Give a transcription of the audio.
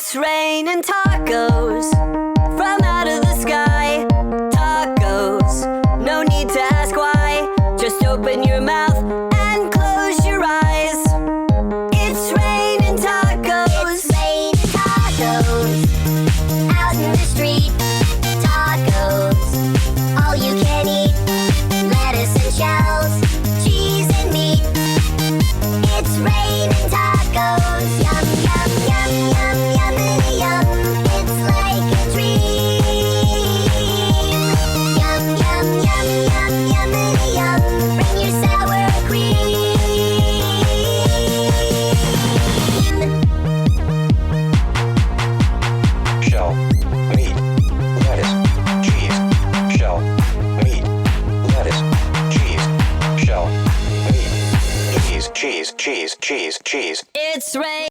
It's raining tacos from out of the sky. Tacos, no need to ask why. Just open your mouth and close your eyes. It's raining tacos. It's raining tacos out in the street. Tacos, all you can eat. Lettuce and shells, cheese and meat. It's raining tacos. Yum, yum, yum, yum, yummity yum. It's like a dream. Yum, yum, yum, yum, yummity yum. Bring your sour cream. Shell, meat, lettuce, cheese. Shell, meat, lettuce, cheese. Shell, meat, cheese, cheese, cheese, cheese, cheese. It's rain.